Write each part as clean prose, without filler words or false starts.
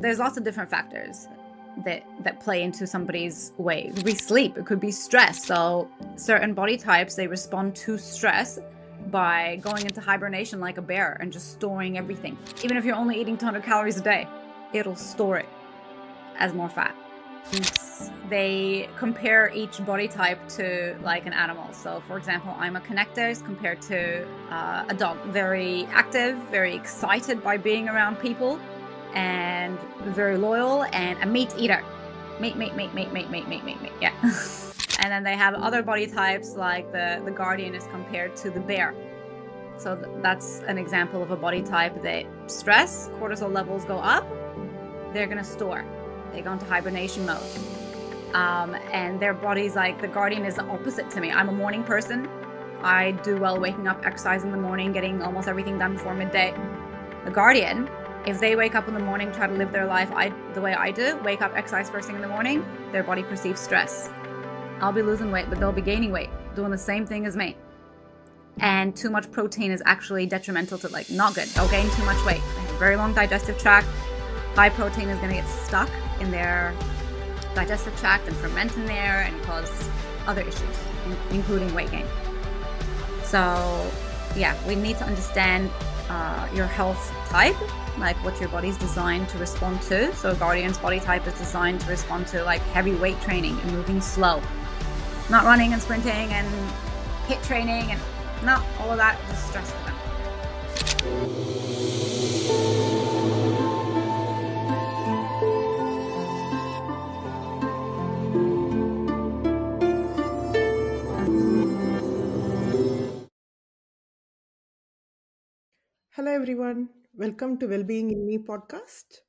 There's lots of different factors that play into somebody's weight. It could be sleep, it could be stress. So certain body types, they respond to stress by going into hibernation like a bear and just storing everything. Even if you're only eating 200 calories a day, it'll store it as more fat. They compare each body type to like an animal. So for example, I'm a connector compared to a dog. Very active, very excited by being around people, and very loyal, and a meat eater. Meat. Yeah. And then they have other body types, like the guardian is compared to the bear. So that's an example of a body type that stress, cortisol levels go up, they're going to store. They go into hibernation mode. And their body's like, the guardian is the opposite to me. I'm a morning person. I do well waking up, exercise in the morning, getting almost everything done before midday. The guardian, if they wake up in the morning, try to live their life the way I do, wake up, exercise first thing in the morning, their body perceives stress. I'll be losing weight, but they'll be gaining weight, doing the same thing as me. And too much protein is actually detrimental to, like, not good. They'll gain too much weight. They have a very long digestive tract. High protein is going to get stuck in their digestive tract and ferment in there and cause other issues, including weight gain. So yeah, we need to understand your health type, like what your body's designed to respond to. So Guardian's body type is designed to respond to like heavy weight training and moving slow, not running and sprinting and HIIT training, and not all of that, just stress for them. Hello, everyone. Welcome to Wellbeing In Me podcast.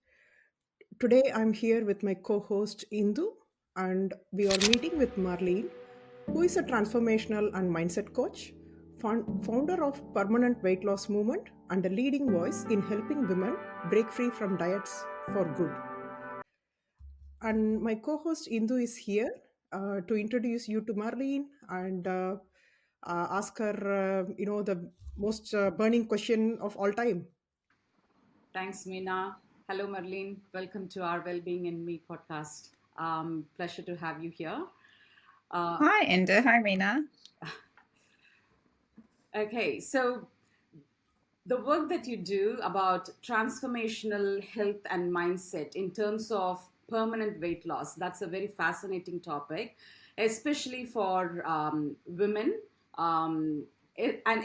Today, I'm here with my co host Indu, and we are meeting with Marleen, who is a transformational and mindset coach, founder of Permanent Weight Loss Movement, and a leading voice in helping women break free from diets for good. And my co host Indu is here to introduce you to Marleen and ask her, the most burning question of all time. Thanks, Meena. Hello, Marleen. Welcome to our Wellbeing in Me podcast. Pleasure to have you here. Uh, Hi, Inda. Hi, Meena. okay, so the work that you do about transformational health and mindset in terms of permanent weight loss, that's a very fascinating topic, especially for women, and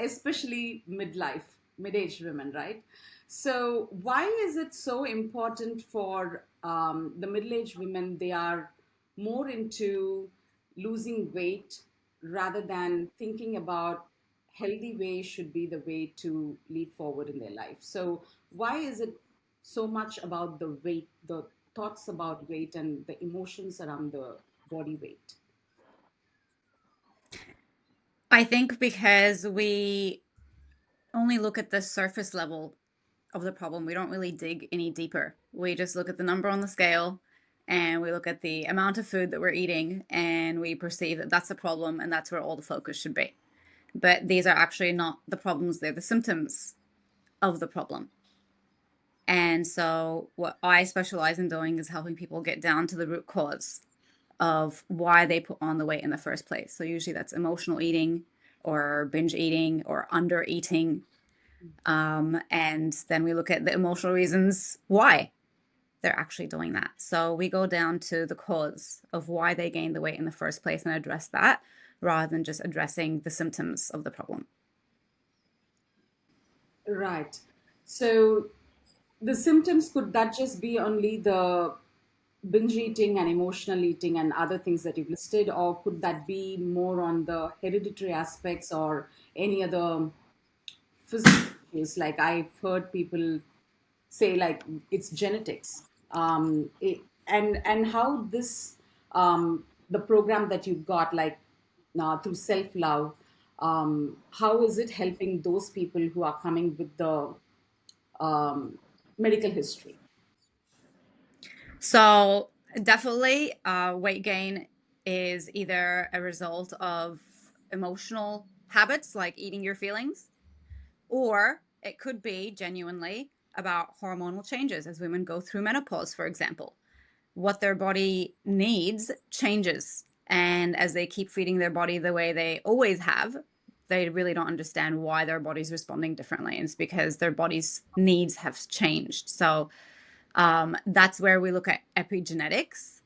especially mid-aged women, right? So why is it so important for the middle-aged women? They are more into losing weight rather than thinking about healthy way should be the way to lead forward in their life. So why is it so much about the weight, the thoughts about weight and the emotions around the body weight? I think because we only look at the surface level of the problem, we don't really dig any deeper. We just look at the number on the scale and we look at the amount of food that we're eating, and we perceive that that's a problem and that's where all the focus should be. But these are actually not the problems, they're the symptoms of the problem. And so, what I specialize in doing is helping people get down to the root cause of why they put on the weight in the first place. So, usually that's emotional eating or binge eating or under eating. And then we look at the emotional reasons why they're actually doing that. So, we go down to the cause of why they gained the weight in the first place and address that rather than just addressing the symptoms of the problem. Right. So the symptoms, could that just be only the binge eating and emotional eating and other things that you've listed, or could that be more on the hereditary aspects or any other physical issues? Like I've heard people say like it's genetics, and how this the program that you got, like through self love, how is it helping those people who are coming with the medical history? So definitely, weight gain is either a result of emotional habits like eating your feelings, or it could be genuinely about hormonal changes as women go through menopause, for example. What their body needs changes. And as they keep feeding their body the way they always have, they really don't understand why their body's responding differently. And it's because their body's needs have changed. So that's where we look at epigenetics.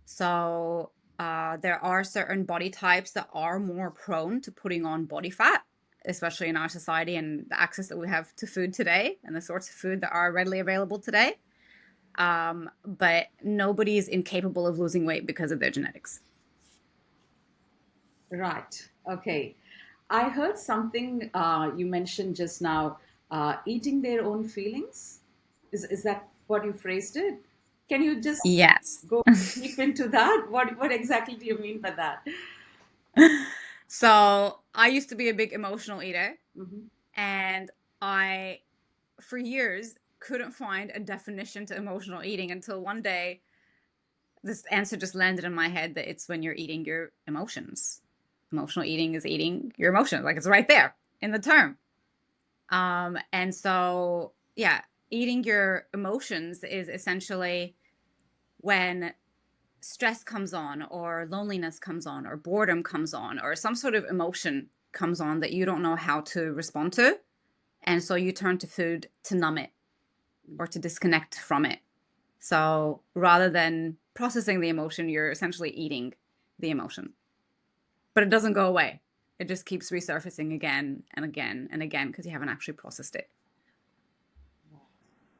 So there are certain body types that are more prone to putting on body fat, especially in our society and the access that we have to food today and the sorts of food that are readily available today. But nobody is incapable of losing weight because of their genetics. Right. Okay. I heard something you mentioned just now, eating their own feelings. Is that what you phrased it? Can you just Yes. go deep into that? What exactly do you mean by that? So I used to be a big emotional eater, Hmm. and I, for years, couldn't find a definition to emotional eating until one day this answer just landed in my head that it's when you're eating your emotions. Emotional eating is eating your emotions. Like, it's right there in the term. And so, yeah, eating your emotions is essentially when stress comes on, or loneliness comes on, or boredom comes on, or some sort of emotion comes on that you don't know how to respond to. And so you turn to food to numb it or to disconnect from it. So rather than processing the emotion, you're essentially eating the emotion. But it doesn't go away. It just keeps resurfacing again and again and again because you haven't actually processed it.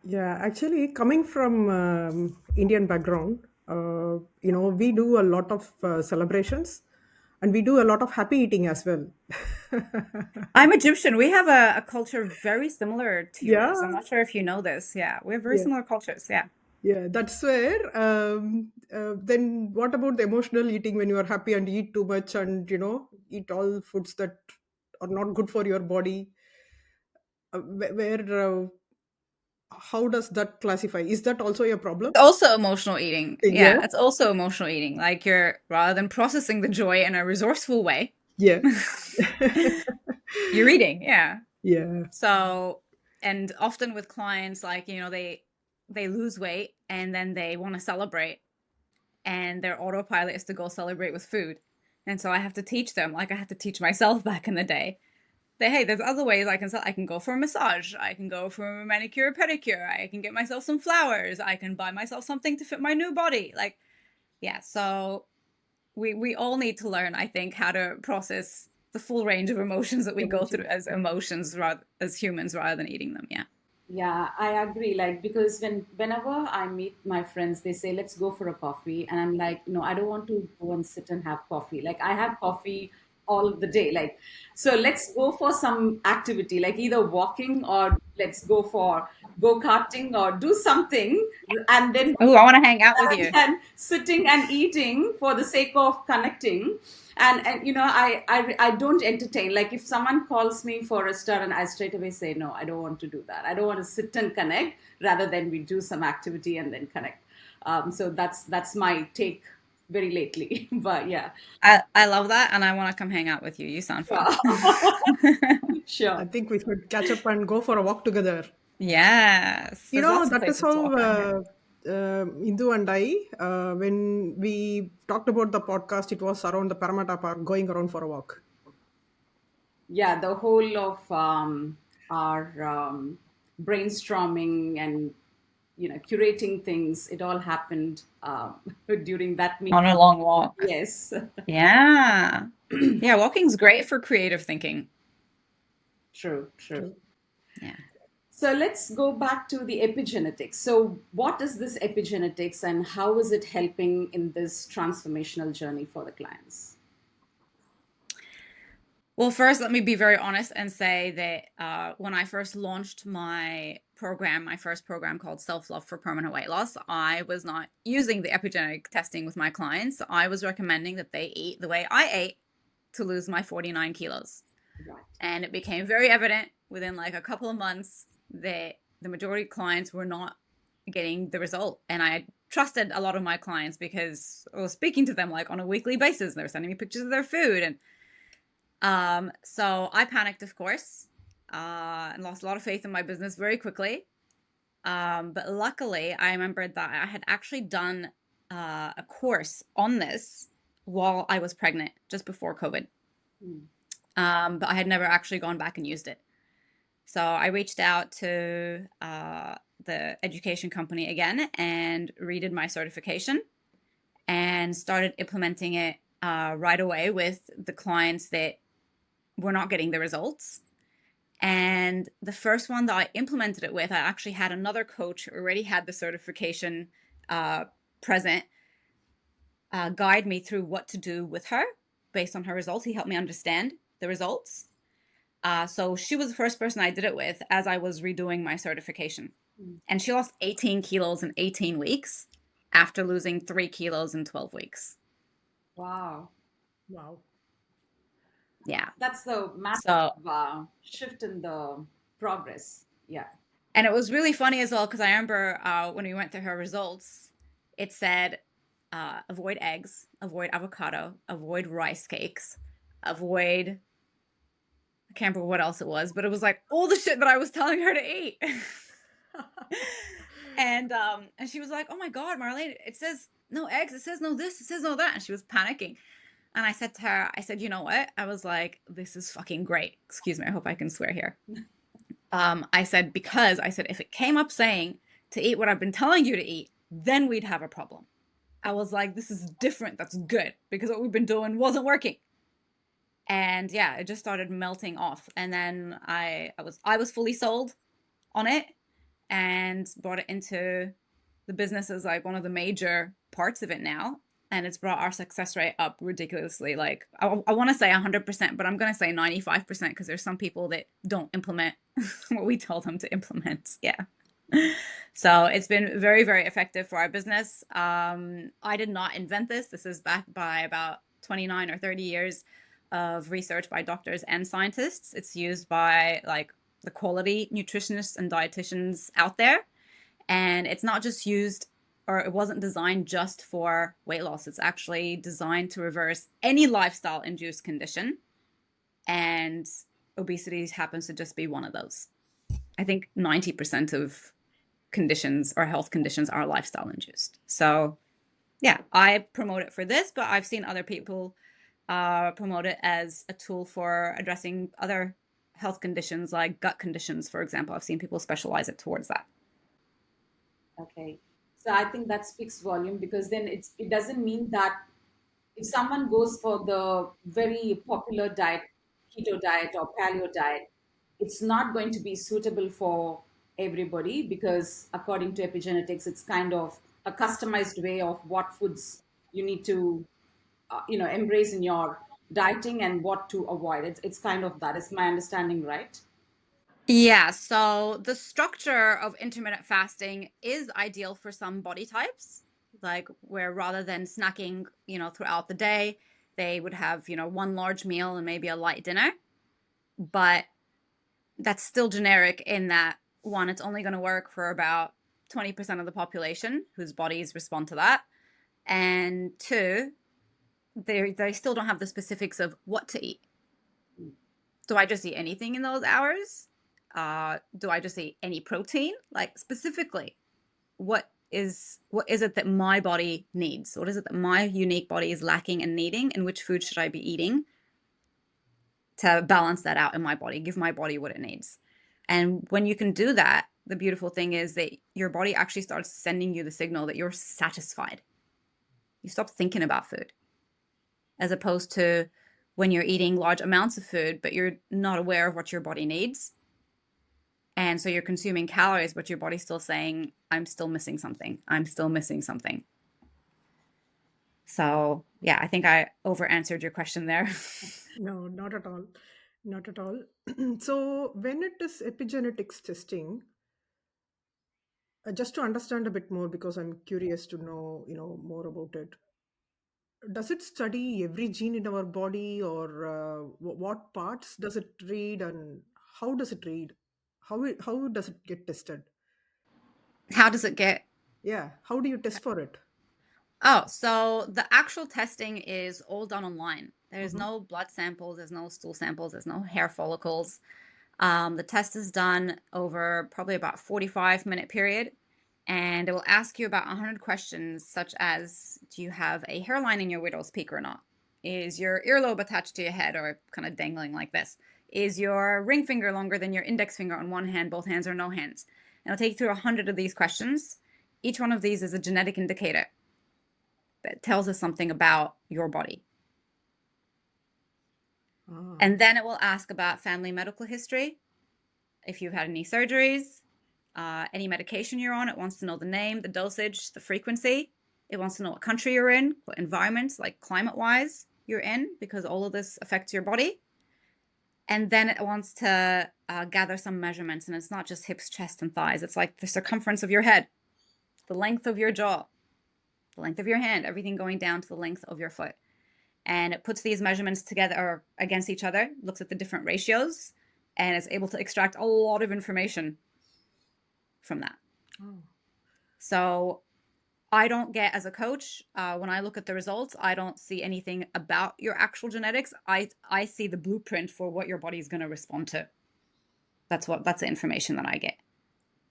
Yeah, actually, coming from Indian background, we do a lot of celebrations, and we do a lot of happy eating as well. I'm Egyptian. We have a culture very similar to Yeah, yours. I'm not sure if you know this. Yeah, we have very yeah, similar cultures. Yeah. yeah. That's where. Then what about the emotional eating when you are happy and eat too much and eat all foods that are not good for your body? Where how does that classify? Is that also a problem? It's also emotional eating. Yeah, Yeah, it's also emotional eating. Like, you're, rather than processing the joy in a resourceful way, yeah, you're eating. Yeah. yeah. So, and often with clients, like, they lose weight and then they want to celebrate, and their autopilot is to go celebrate with food. And so I have to teach them, like I had to teach myself back in the day, that, hey, there's other ways I can go for a massage, I can go for a manicure, pedicure, I can get myself some flowers, I can buy myself something to fit my new body. Like, yeah, so we all need to learn, I think, how to process the full range of emotions that we go through Emotions. as emotions, rather as humans, rather than eating them. Yeah. Yeah, I agree. Like, because whenever I meet my friends, they say, "Let's go for a coffee," and I'm like, "No, I don't want to go and sit and have coffee. Like, I have coffee all the day. Like, so let's go for some activity, like either walking or let's go for go karting or do something, and then Oh, I want to hang out with rather you. than sitting and eating for the sake of connecting. And I don't entertain. Like, if someone calls me for a restaurant, I straight away say no, I don't want to do that. I don't want to sit and connect, rather than we do some activity and then connect. So that's my take very lately. But yeah. I love that, and I want to come hang out with you. You sound fun. Sure. I Sure. think we should catch up and go for a walk together. Yes, there's lots of That is places to how walk around here. Indu and I, when we talked about the podcast, it was around the Parramatta Park, going around for a walk. Yeah, the whole of our brainstorming and curating things, it all happened during that On meeting. a long walk. Yes. Yeah. Yeah, walking's great for creative thinking. True, true. True. Yeah. So let's go back to the epigenetics. So what is this epigenetics, and how is it helping in this transformational journey for the clients? Well, first, let me be very honest and say that when I first launched my first program called Self Love for Permanent Weight Loss, I was not using the epigenetic testing with my clients. I was recommending that they eat the way I ate to lose my 49 kilos. Right. And it became very evident within like a couple of months that the majority of clients were not getting the result. And I trusted a lot of my clients because I was speaking to them like on a weekly basis. They were sending me pictures of their food. So I panicked, of course, and lost a lot of faith in my business very quickly. But luckily, I remembered that I had actually done a course on this while I was pregnant, just before COVID. Mm. But I had never actually gone back and used it. So I reached out to the education company again and redid my certification and started implementing it right away with the clients that were not getting the results. And the first one that I implemented it with, I actually had another coach who already had the certification present guide me through what to do with her based on her results. He helped me understand the results. So she was the first person I did it with as I was redoing my certification. Mm. And she lost 18 kilos in 18 weeks after losing 3 kilos in 12 weeks. Wow. Wow. Yeah. That's the So, massive shift in the progress. Yeah. and it was really funny as well because I remember when we went through her results, it said avoid eggs, avoid avocado, avoid rice cakes, avoid, I can't remember what else it was, but it was like all the shit that I was telling her to eat. And she was like, "Oh my God, Marleen, it says no eggs, it says no this, it says no that." And she was panicking. And I said to her, I said, "You know what?" I was like, "This is fucking great." Excuse me, I hope I can swear here. I said, because I said, if it came up saying to eat what I've been telling you to eat, then we'd have a problem. I was like, this is different. That's good because what we've been doing wasn't working. And yeah, it just started melting off. And then I was fully sold on it and brought it into the business as like one of the major parts of it now. And it's brought our success rate up ridiculously. Like I want to say 100%, but I'm going to say 95% because there's some people that don't implement what we tell them to implement. Yeah. So it's been very, very effective for our business. I did not invent this. This is backed by about 29 or 30 years of research by doctors and scientists. It's used by like the quality nutritionists and dietitians out there. And it's not just used, or it wasn't designed just for weight loss. It's actually designed to reverse any lifestyle induced condition. And obesity happens to just be one of those. I think 90% of conditions or health conditions are lifestyle induced. So yeah, I promote it for this, but I've seen other people promote it as a tool for addressing other health conditions like gut conditions, for example. I've seen people specialize it towards that. Okay. So I think that speaks volume because then it doesn't mean that if someone goes for the very popular diet, keto diet or paleo diet, it's not going to be suitable for everybody because according to epigenetics, it's kind of a customized way of what foods you need to, embrace in your dieting and what to avoid. It's kind of that. Is my understanding right? Yeah, so the structure of intermittent fasting is ideal for some body types, like where rather than snacking, throughout the day, they would have, one large meal and maybe a light dinner. But that's still generic in that one, it's only going to work for about 20% of the population whose bodies respond to that. And two, they still don't have the specifics of what to eat. Do I just eat anything in those hours? Do I just eat any protein? Like specifically, what is it that my body needs? What is it that my unique body is lacking and needing? And which food should I be eating to balance that out in my body, give my body what it needs? And when you can do that, the beautiful thing is that your body actually starts sending you the signal that you're satisfied. You stop thinking about food, as opposed to when you're eating large amounts of food, but you're not aware of what your body needs. And so you're consuming calories, but your body's still saying, I'm still missing something. I'm still missing something. So yeah, I think I over answered your question there. No, not at all. Not at all. So, when it is epigenetics testing, just to understand a bit more, because I'm curious to know, more about it. Does it study every gene in our body, or what parts does it read, and how does it read? How does it get tested? How does it get? Yeah, how do you test for it? Oh, so the actual testing is all done online. There's Mm-hmm. no blood samples, there's no stool samples, there's no hair follicles. The test is done over probably about 45-minute period, and it will ask you about 100 questions, such as, do you have a hairline in your widow's peak or not? Is your earlobe attached to your head or kind of dangling like this? Is your ring finger longer than your index finger on one hand, both hands, or no hands? And it'll take you through 100 of these questions. Each one of these is a genetic indicator that tells us something about your body. And then it will ask about family medical history, if you've had any surgeries, any medication you're on. It wants to know the name, the dosage, the frequency. It wants to know what country you're in, what environment, like climate-wise, you're in, because all of this affects your body. And then it wants to gather some measurements, and it's not just hips, chest, and thighs. It's like the circumference of your head, the length of your jaw, the length of your hand, everything going down to the length of your foot. And it puts these measurements together or against each other, looks at the different ratios, and is able to extract a lot of information from that. So I don't get, as a coach, when I look at the results, I don't see anything about your actual genetics. I see the blueprint for what your body is going to respond to. That's the information that I get.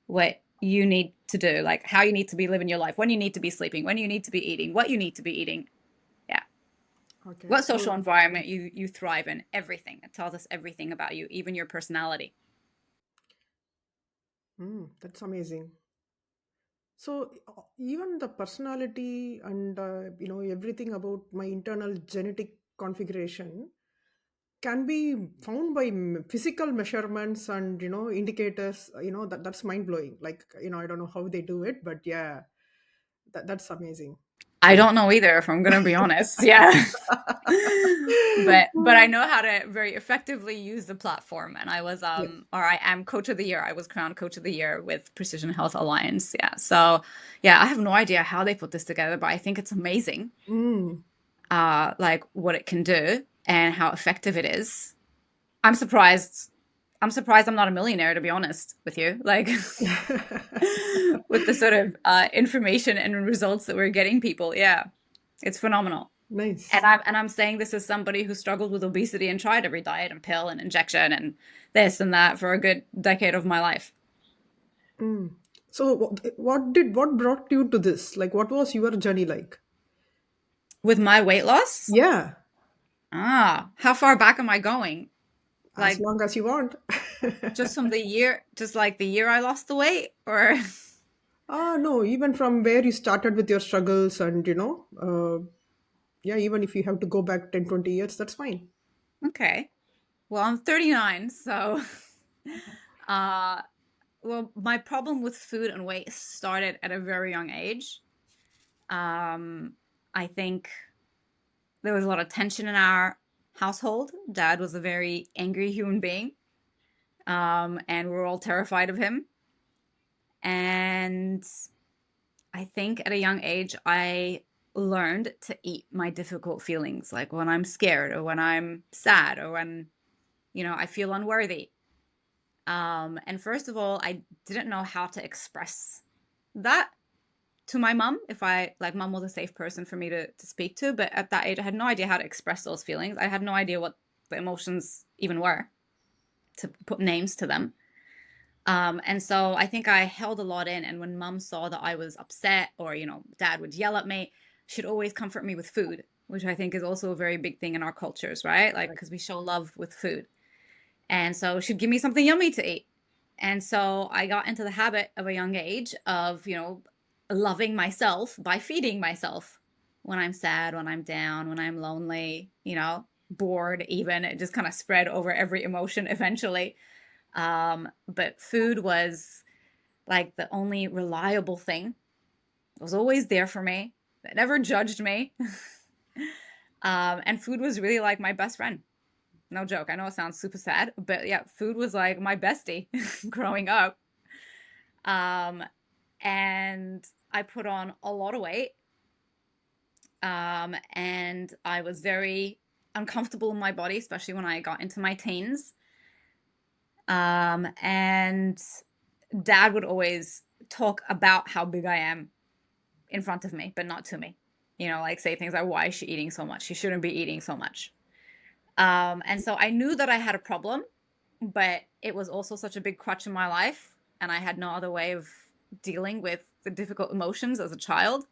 What you need to do, like how you need to be living your life, when you need to be sleeping, when you need to be eating, what you need to be eating. Yeah. Okay. What social environment you thrive in, everything. It tells us everything about you, even your personality. That's amazing. So even the personality and everything about my internal genetic configuration can be found by physical measurements and indicators. That's mind blowing. Like I don't know how they do it, but yeah, that's amazing. I don't know either, if I'm gonna be honest. Yeah. but I know how to very effectively use the platform, and I was or I am coach of the year. I was crowned coach of the year with Precision Health Alliance. Yeah. So yeah, I have no idea how they put this together, but I think it's amazing. Like what it can do and how effective it is. I'm surprised I'm not a millionaire, to be honest with you. Like with the sort of information and results that we're getting people. Yeah. It's phenomenal. Nice. And I'm saying this as somebody who struggled with obesity and tried every diet and pill and injection and this and that for a good decade of my life. So what brought you to this? Like, what was your journey like? With my weight loss? Yeah. How far back am I going? Like, as long as you want. Just from the year, just like the year I lost the weight, or? No, even from where you started with your struggles and, yeah, even if you have to go back 10, 20 years, that's fine. Okay. Well, I'm 39, so, well, my problem with food and weight started at a very young age. I think there was a lot of tension in our household. Dad was a very angry human being, and we were all terrified of him. And I think at a young age, I learned to eat my difficult feelings, like when I'm scared or when I'm sad or when, I feel unworthy. And first of all, I didn't know how to express that to my mom. Mom was a safe person for me to speak to, but at that age, I had no idea how to express those feelings. I had no idea what the emotions even were, to put names to them. And so I think I held a lot in. And when mom saw that I was upset or, dad would yell at me, she'd always comfort me with food, which I think is also a very big thing in our cultures, right? Like, because we show love with food. And so she'd give me something yummy to eat. And so I got into the habit of a young age of, loving myself by feeding myself when I'm sad, when I'm down, when I'm lonely, bored even. It just kind of spread over every emotion eventually. But food was like the only reliable thing. It was always there for me. It never judged me. And food was really like my best friend. No joke. I know it sounds super sad, but yeah, food was like my bestie growing up. And I put on a lot of weight. And I was very uncomfortable in my body, especially when I got into my teens. And dad would always talk about how big I am in front of me, but not to me. Like say things like, why is she eating so much? She shouldn't be eating so much. And so I knew that I had a problem, but it was also such a big crutch in my life, and I had no other way of dealing with the difficult emotions as a child,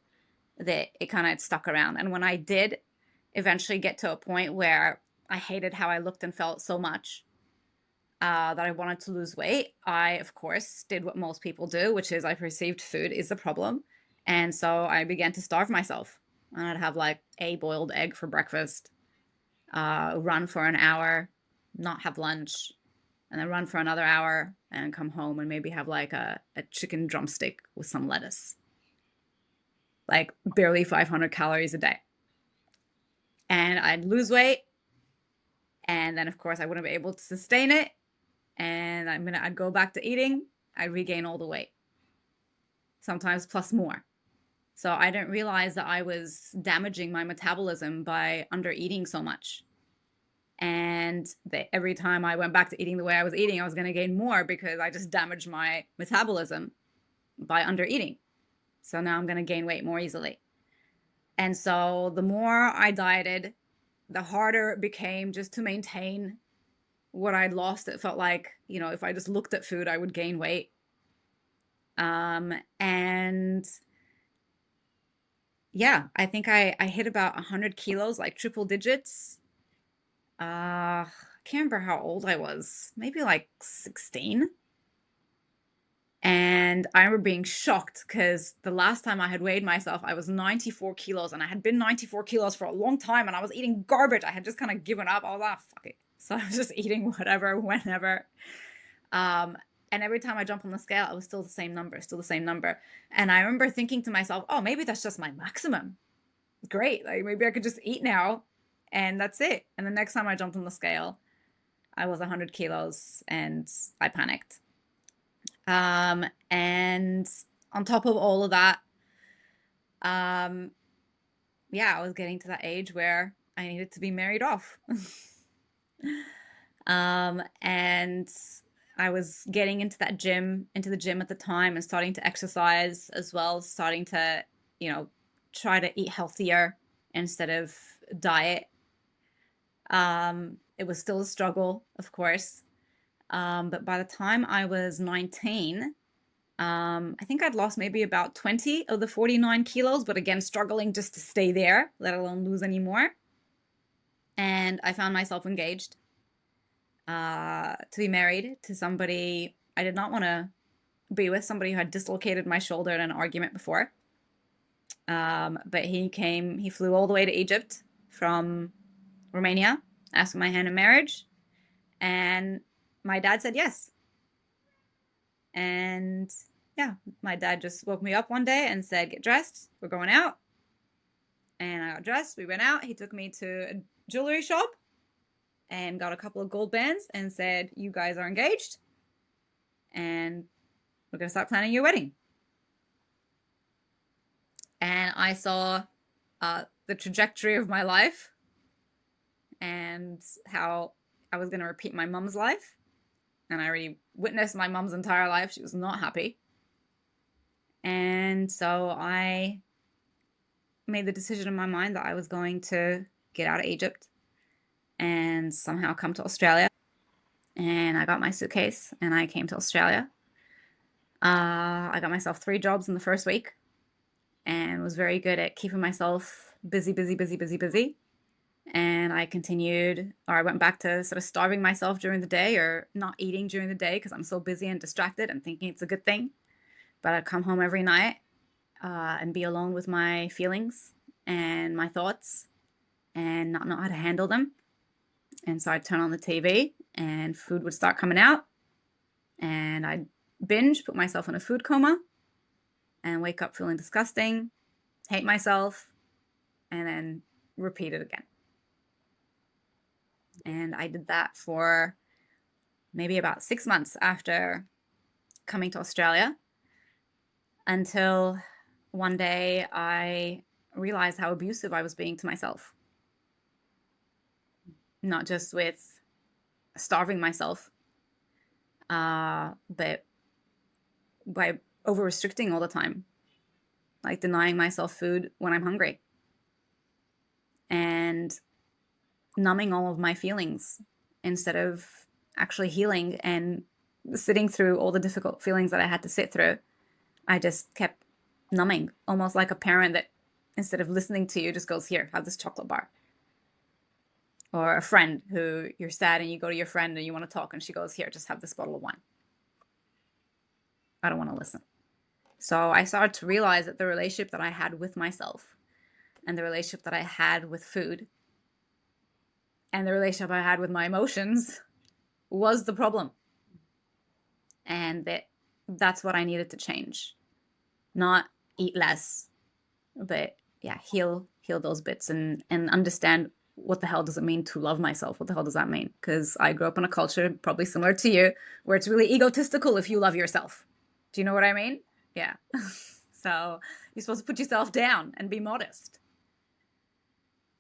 that it kind of stuck around. And when I did eventually get to a point where I hated how I looked and felt so much, that I wanted to lose weight, I, of course, did what most people do, which is I perceived food is the problem. And so I began to starve myself. And I'd have like a boiled egg for breakfast, run for an hour, not have lunch, and then run for another hour and come home and maybe have like a chicken drumstick with some lettuce. Like barely 500 calories a day. And I'd lose weight. And then, of course, I wouldn't be able to sustain it. And I'd go back to eating. I'd regain all the weight, sometimes plus more. So I didn't realize that I was damaging my metabolism by under eating so much. And that every time I went back to eating the way I was eating, I was going to gain more because I just damaged my metabolism by under eating. So now I'm going to gain weight more easily. And so the more I dieted, the harder it became just to maintain what I'd lost. It felt like, if I just looked at food, I would gain weight. And yeah, I think I hit about 100 kilos, like triple digits. I can't remember how old I was, maybe like 16. And I remember being shocked because the last time I had weighed myself, I was 94 kilos, and I had been 94 kilos for a long time, and I was eating garbage. I had just kind of given up. I was like, fuck it. So I was just eating whatever, whenever. And every time I jumped on the scale, it was still the same number. And I remember thinking to myself, oh, maybe that's just my maximum. Great. Like maybe I could just eat now and that's it. And the next time I jumped on the scale, I was 100 kilos and I panicked. And on top of all of that, yeah, I was getting to that age where I needed to be married off. And I was getting into the gym at the time and starting to exercise as well, starting to, try to eat healthier instead of diet. It was still a struggle, of course. But by the time I was 19, I think I'd lost maybe about 20 of the 49 kilos, but again, struggling just to stay there, let alone lose any more. And I found myself engaged to be married to somebody I did not want to be with, somebody who had dislocated my shoulder in an argument before. But he flew all the way to Egypt from Romania, asking my hand in marriage. And my dad said yes. And yeah, my dad just woke me up one day and said, get dressed, we're going out. And I got dressed, we went out. He took me to a jewelry shop and got a couple of gold bands and said, you guys are engaged and we're going to start planning your wedding. And I saw the trajectory of my life and how I was going to repeat my mom's life. And I already witnessed my mom's entire life. She was not happy. And so I made the decision in my mind that I was going to get out of Egypt and somehow come to Australia. And I got my suitcase and I came to Australia. I got myself 3 jobs in the first week and was very good at keeping myself busy. And I went back to sort of starving myself during the day or not eating during the day because I'm so busy and distracted and thinking it's a good thing. But I'd come home every night and be alone with my feelings and my thoughts and not know how to handle them. And so I'd turn on the TV and food would start coming out and I'd binge, put myself in a food coma and wake up feeling disgusting, hate myself, and then repeat it again. And I did that for maybe about 6 months after coming to Australia until one day I realized how abusive I was being to myself. Not just with starving myself, but by over-restricting all the time, like denying myself food when I'm hungry and numbing all of my feelings instead of actually healing and sitting through all the difficult feelings that I had to sit through, I just kept numbing, almost like a parent that instead of listening to you just goes, here, have this chocolate bar. Or a friend who you're sad and you go to your friend and you want to talk and she goes, here, just have this bottle of wine. I don't want to listen. So I started to realize that the relationship that I had with myself and the relationship that I had with food and the relationship I had with my emotions was the problem. And that's what I needed to change. Not eat less, but yeah, heal those bits and understand what the hell does it mean to love myself? What the hell does that mean? Because I grew up in a culture probably similar to you where it's really egotistical if you love yourself. Do you know what I mean? Yeah. So you're supposed to put yourself down and be modest.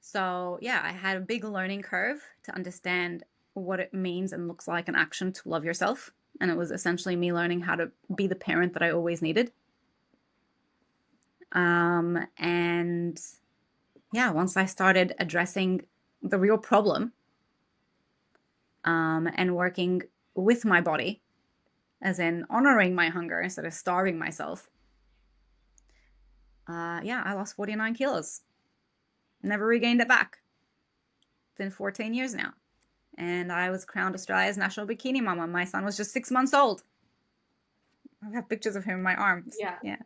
So yeah, I had a big learning curve to understand what it means and looks like in action to love yourself. And it was essentially me learning how to be the parent that I always needed. And yeah, once I started addressing the real problem, and working with my body, as in honoring my hunger instead of starving myself, yeah, I lost 49 kilos. Never regained it back. It's been 14 years now. And I was crowned Australia's National Bikini Mama. My son was just 6 months old. I have pictures of him in my arms. Yeah. Yeah.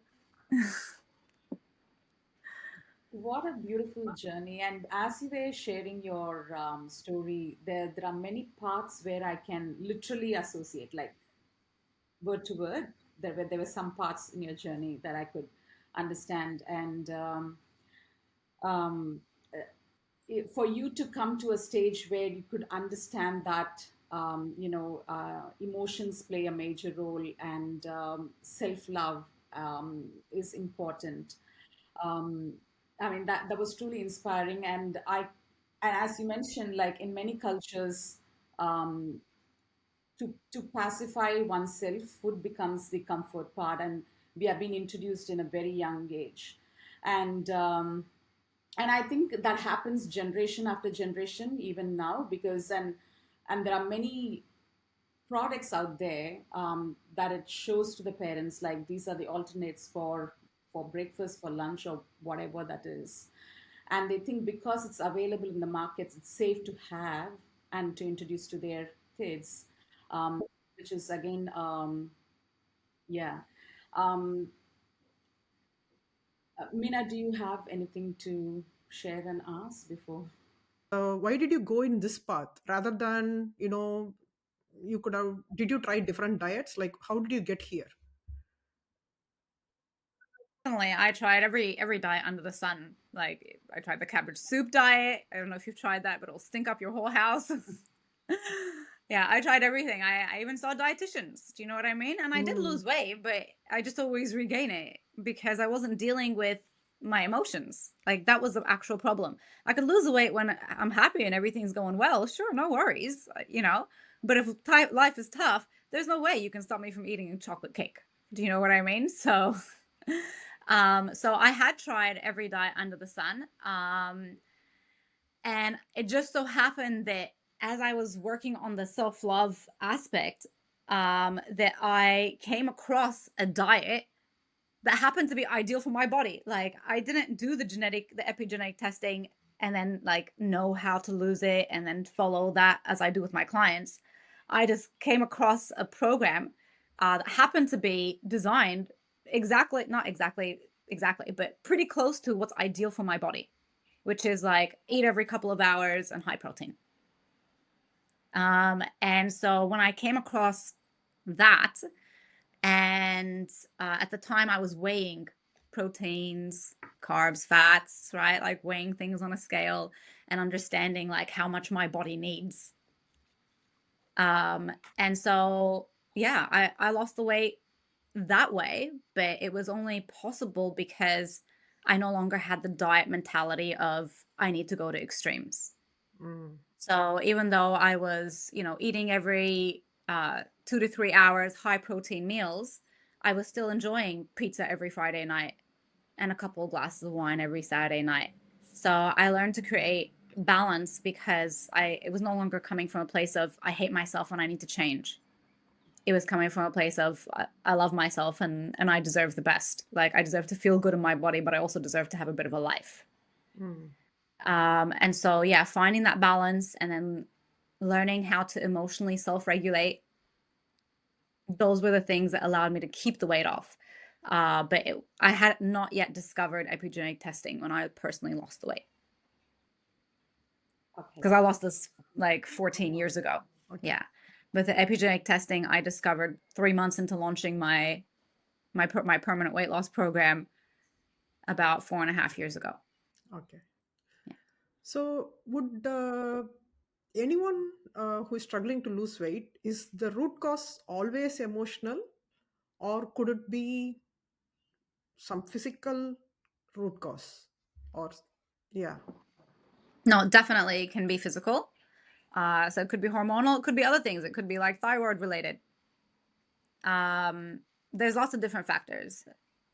What a beautiful journey. And as you were sharing your story, there are many parts where I can literally associate, like word to word. There were some parts in your journey that I could understand. And um, for you to come to a stage where you could understand that emotions play a major role and self-love is important. um, I mean, that was truly inspiring. And as you mentioned, like in many cultures, um, to pacify oneself, food becomes the comfort part, and we are being introduced in a very young age. And um, and I think that happens generation after generation, even now, because and there are many products out there that it shows to the parents, like these are the alternates for breakfast, for lunch, or whatever that is. And they think because it's available in the markets, it's safe to have and to introduce to their kids, um, which is again, yeah. Um, Mina, do you have anything to share and ask before? Why did you go in this path rather than, you could have, did you try different diets? Like, how did you get here? Personally, I tried every diet under the sun. Like I tried the cabbage soup diet. I don't know if you've tried that, but it'll stink up your whole house. Yeah, I tried everything. I even saw dietitians. Do you know what I mean? And I did Mm. lose weight, but I just always regain it because I wasn't dealing with my emotions. Like that was the actual problem. I could lose the weight when I'm happy and everything's going well. Sure, no worries, you know. But if life is tough, there's no way you can stop me from eating a chocolate cake. Do you know what I mean? So so I had tried every diet under the sun. And it just so happened that as I was working on the self-love aspect, that I came across a diet that happened to be ideal for my body. Like I didn't do the epigenetic testing and then like know how to lose it and then follow that as I do with my clients. I just came across a program that happened to be designed exactly, not exactly, but pretty close to what's ideal for my body, which is like eat every couple of hours and high protein. And so when I came across that, and at the time I was weighing proteins, carbs, fats, right? Like weighing things on a scale and understanding like how much my body needs. And so, yeah, I lost the weight that way, but it was only possible because I no longer had the diet mentality of I need to go to extremes. Mm. So even though I was, eating every 2 to 3 hours high protein meals, I was still enjoying pizza every Friday night and a couple of glasses of wine every Saturday night. So I learned to create balance because it was no longer coming from a place of I hate myself and I need to change. It was coming from a place of I love myself and I deserve the best. Like I deserve to feel good in my body, but I also deserve to have a bit of a life. Mm. And so, yeah, finding that balance and then learning how to emotionally self-regulate, those were the things that allowed me to keep the weight off. But I had not yet discovered epigenetic testing when I personally lost the weight Okay. because I lost this like 14 years ago. Okay. Yeah. But the epigenetic testing I discovered 3 months into launching my permanent weight loss program about 4.5 years ago. Okay. Yeah. So, would anyone who is struggling to lose weight, is the root cause always emotional, or could it be some physical root cause? Or, yeah. No, definitely can be physical. So it could be hormonal, it could be other things. It could be like thyroid related. There's lots of different factors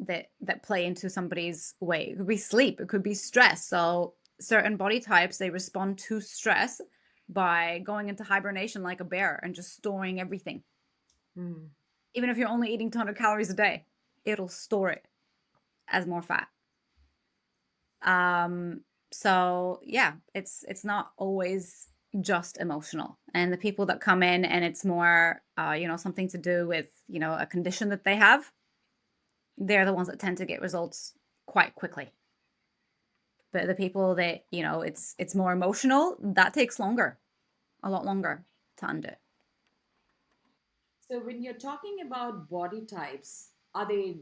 that play into somebody's weight. It could be sleep, it could be stress. So certain body types, they respond to stress by going into hibernation like a bear and just storing everything. Mm. Even if you're only eating 200 calories a day, it'll store it as more fat. So yeah, it's not always just emotional. And the people that come in and it's more something to do with a condition that they have, they're the ones that tend to get results quite quickly. But the people that it's more emotional, that takes longer, a lot longer to undo. So when you're talking about body types, are they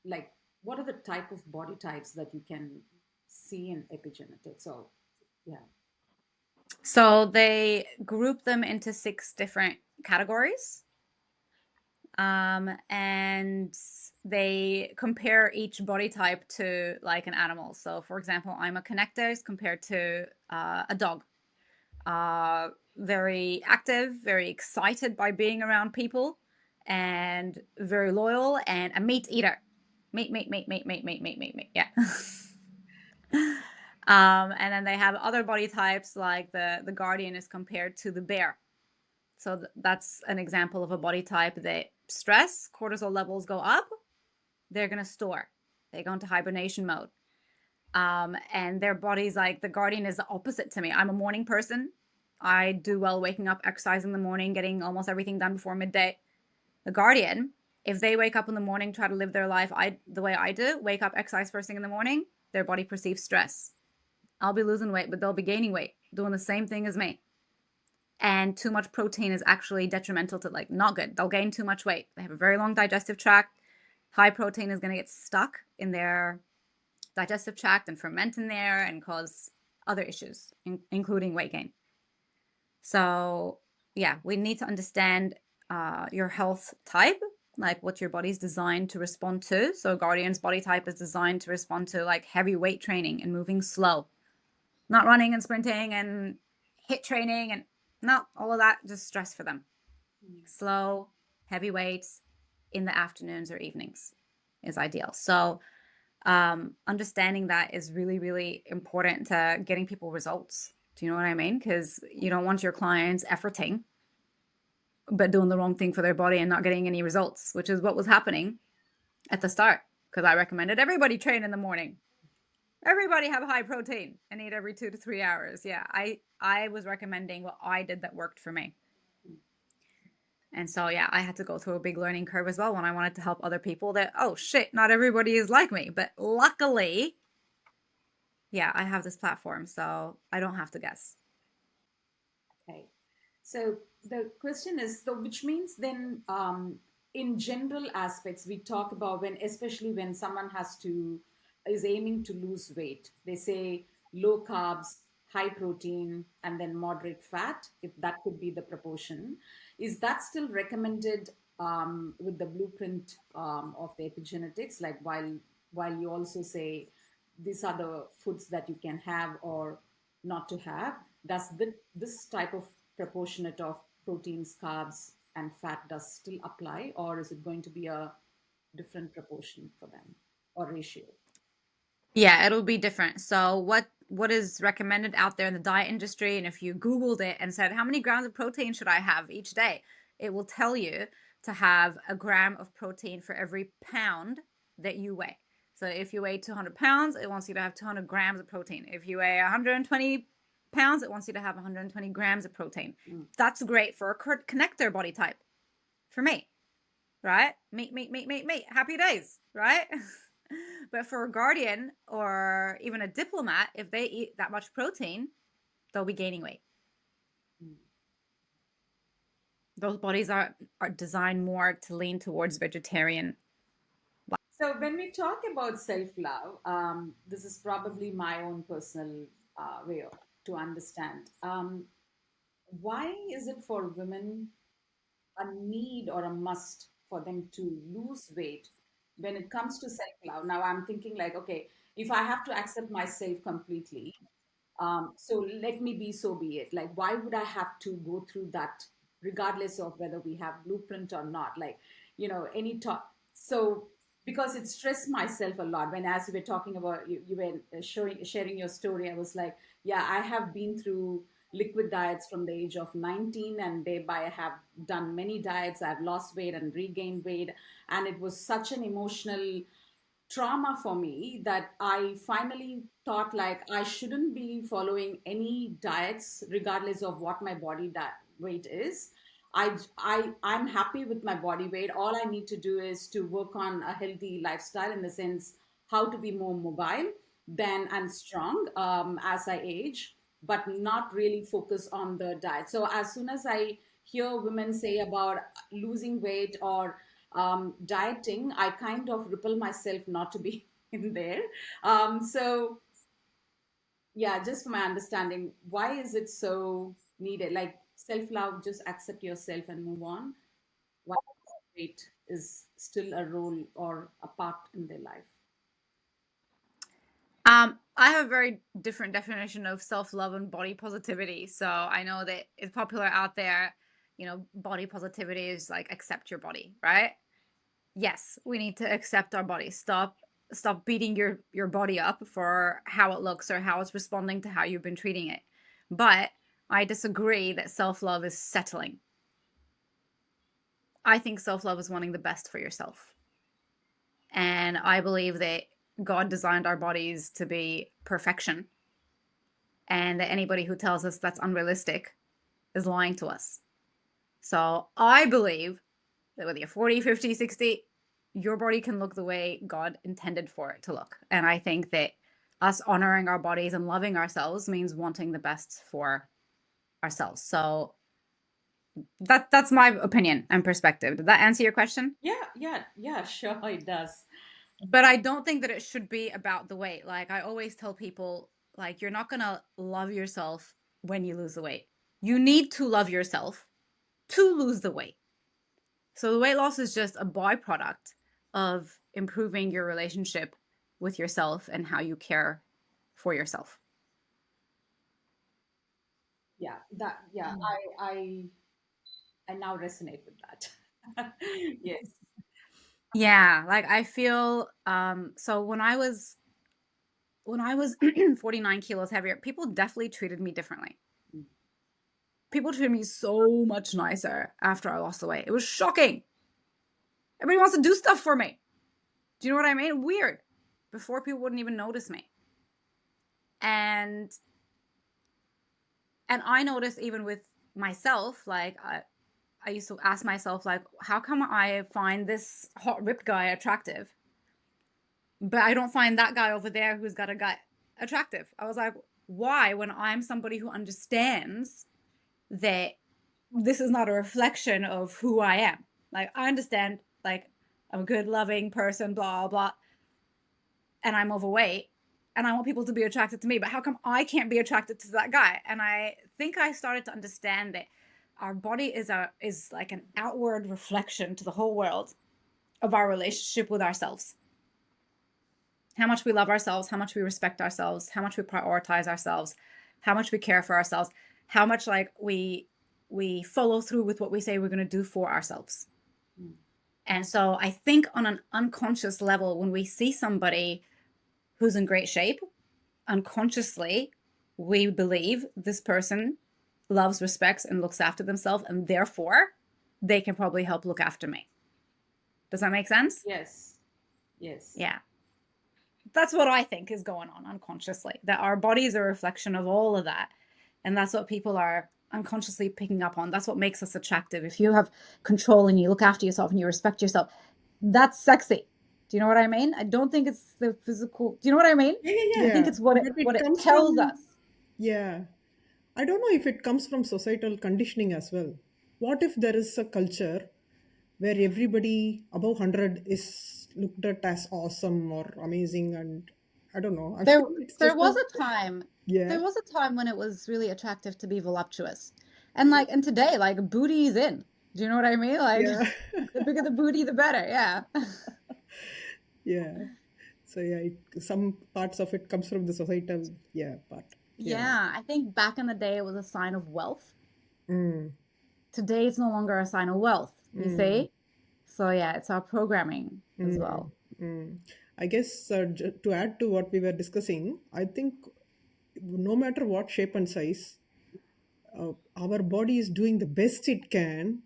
like what are the type of body types that you can see in epigenetics? So yeah. So they group them into 6 different categories. And they compare each body type to like an animal. So for example, I'm a connector is compared to a dog. Very active, very excited by being around people, and very loyal, and a meat eater. Meat, meat, meat, meat, meat, meat, meat, meat, meat. Yeah. And then they have other body types like the guardian is compared to the bear. So that's an example of a body type that stress, cortisol levels go up, they're going to store. They go into hibernation mode. And their body's like, the guardian is the opposite to me. I'm a morning person. I do well waking up, exercising in the morning, getting almost everything done before midday. The guardian, if they wake up in the morning, try to live their life the way I do, wake up, exercise first thing in the morning, their body perceives stress. I'll be losing weight, but they'll be gaining weight, doing the same thing as me. And too much protein is actually detrimental to, like, not good. They'll gain too much weight. They have a very long digestive tract. High protein is going to get stuck in their digestive tract and ferment in there and cause other issues, including weight gain. So yeah, we need to understand your health type, like what your body's designed to respond to. So Guardian's body type is designed to respond to like heavy weight training and moving slow, not running and sprinting and hit training and not all of that, just stress for them. Slow, heavy weights in the afternoons or evenings is ideal. So understanding that is really, really important to getting people results. Do you know what I mean? Because you don't want your clients efforting, but doing the wrong thing for their body and not getting any results, which is what was happening at the start. Because I recommended everybody train in the morning. Everybody have high protein and eat every 2 to 3 hours. Yeah, I was recommending what I did that worked for me. And so, yeah, I had to go through a big learning curve as well when I wanted to help other people that, oh shit, not everybody is like me. But luckily, yeah, I have this platform, so I don't have to guess. Okay. So the question is, so which means then, in general aspects, we talk about when, especially when someone is aiming to lose weight, they say low carbs, high protein, and then moderate fat, if that could be the proportion. Is that still recommended with the blueprint of the epigenetics? Like while you also say these are the foods that you can have or not to have, does this type of proportionate of proteins, carbs, and fat does still apply, or is it going to be a different proportion for them or ratio? Yeah, it'll be different. So what is recommended out there in the diet industry, and if you Googled it and said, how many grams of protein should I have each day? It will tell you to have a gram of protein for every pound that you weigh. So if you weigh 200 pounds, it wants you to have 200 grams of protein. If you weigh 120 pounds, it wants you to have 120 grams of protein. That's great for a connector body type. For me, right? Meat. Happy days, right? But for a guardian or even a diplomat, if they eat that much protein, they'll be gaining weight. Those bodies are designed more to lean towards vegetarian. So when we talk about self-love, this is probably my own personal way to understand. Why is it for women a need or a must for them to lose weight when it comes to self-love? Now I'm thinking like, okay, if I have to accept myself completely, so let me be, so be it. Like, why would I have to go through that, regardless of whether we have blueprint or not? Like, any talk. So because it stressed myself a lot when, as you were talking about, you were sharing your story. I was like, yeah, I have been through liquid diets from the age of 19, and thereby I have done many diets. I've lost weight and regained weight, and it was such an emotional trauma for me that I finally thought like I shouldn't be following any diets regardless of what my body weight is. I'm happy with my body weight. All I need to do is to work on a healthy lifestyle, in the sense how to be more mobile than and strong as I age, but not really focus on the diet. So as soon as I hear women say about losing weight or dieting, I kind of repel myself not to be in there. So, yeah, just for my understanding, why is it so needed? Like self love, just accept yourself and move on. Why weight is still a role or a part in their life? I have a very different definition of self-love and body positivity. So I know that it's popular out there. Body positivity is like accept your body, right? Yes, we need to accept our body. Stop beating your body up for how it looks or how it's responding to how you've been treating it. But I disagree that self-love is settling. I think self-love is wanting the best for yourself. And I believe that God designed our bodies to be perfection, and that anybody who tells us that's unrealistic is lying to us. So I believe that whether you're 40, 50, 60, your body can look the way God intended for it to look. And I think that us honoring our bodies and loving ourselves means wanting the best for ourselves. So that's my opinion and perspective. Did that answer your question? Yeah, sure, it does. But I don't think that it should be about the weight. Like I always tell people, like, you're not going to love yourself when you lose the weight. You need to love yourself to lose the weight. So the weight loss is just a byproduct of improving your relationship with yourself and how you care for yourself. Yeah, I now resonate with that. Yes. Yeah, like I feel so when I was 49 kilos heavier, people definitely treated me differently. People treated me so much nicer after I lost the weight. It was shocking. Everybody wants to do stuff for me. Do you know what I mean? Weird. Before, people wouldn't even notice me. And I noticed even with myself, like I used to ask myself, like, how come I find this hot ripped guy attractive, but I don't find that guy over there who's got a gut attractive? I was like, why, when I'm somebody who understands that this is not a reflection of who I am? Like, I understand, like, I'm a good, loving person, blah, blah, and I'm overweight, and I want people to be attracted to me, but how come I can't be attracted to that guy? And I think I started to understand that our body is like an outward reflection to the whole world of our relationship with ourselves. How much we love ourselves, how much we respect ourselves, how much we prioritize ourselves, how much we care for ourselves, how much like we follow through with what we say we're going to do for ourselves. And so I think on an unconscious level, when we see somebody who's in great shape, unconsciously we believe this person loves, respects, and looks after themselves, and therefore they can probably help look after me. Does that make sense? Yes. Yes. Yeah. That's what I think is going on unconsciously. That our body is a reflection of all of that. And that's what people are unconsciously picking up on. That's what makes us attractive. If you have control and you look after yourself and you respect yourself, that's sexy. Do you know what I mean? I don't think it's the physical. Do you know what I mean? Yeah, yeah, I yeah. think Yeah, it's what but what it it comes tells from, us. yeah, I don't know if it comes from societal conditioning as well. What if there is a culture where everybody above 100 is looked at as awesome or amazing? And I don't know. I There feel it's there just was a, a time yeah, there was a time when it was really attractive to be voluptuous. And today, like booty is in. Do you know what I mean? Like yeah, the bigger the booty, the better. Yeah. yeah. So, yeah, some parts of it comes from the societal, yeah, part. Yeah. Yeah, I think back in the day it was a sign of wealth. Mm, Today it's no longer a sign of wealth, you mm, see? So yeah, it's our programming as mm, well. mm. I guess to add to what we were discussing, I think no matter what shape and size, our body is doing the best it can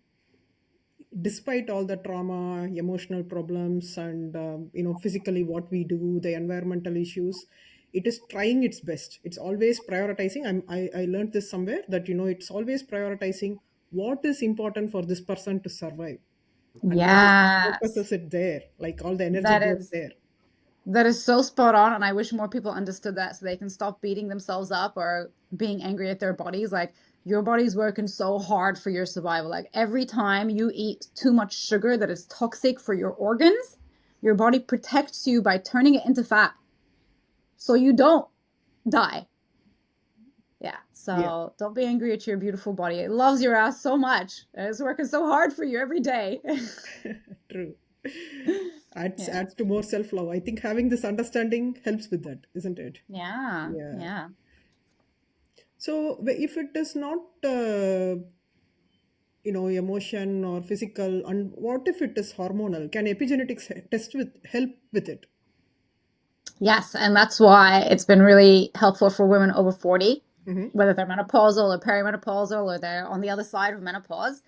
despite all the trauma, emotional problems, and physically what we do, the environmental issues. It is trying its best. It's always prioritizing. I learned this somewhere that it's always prioritizing what is important for this person to survive, and then it Yes. focuses it there, like all the energy That goes is there. that is so spot on, and I wish more people understood that so they can stop beating themselves up or being angry at their bodies. Like your body's working so hard for your survival. Like every time you eat too much sugar that is toxic for your organs, your body protects you by turning it into fat so you don't die. Yeah. Yeah, So don't be angry at your beautiful body. It loves your ass so much. And it's working so hard for you every day. true. adds Yeah. adds to more self-love. I think having this understanding helps with that, isn't it? Yeah. Yeah. Yeah. So if it is not emotion or physical, and what if it is hormonal? Can epigenetics test with help with it? Yes. And that's why it's been really helpful for women over 40, Hmm. whether they're menopausal or perimenopausal or they're on the other side of menopause.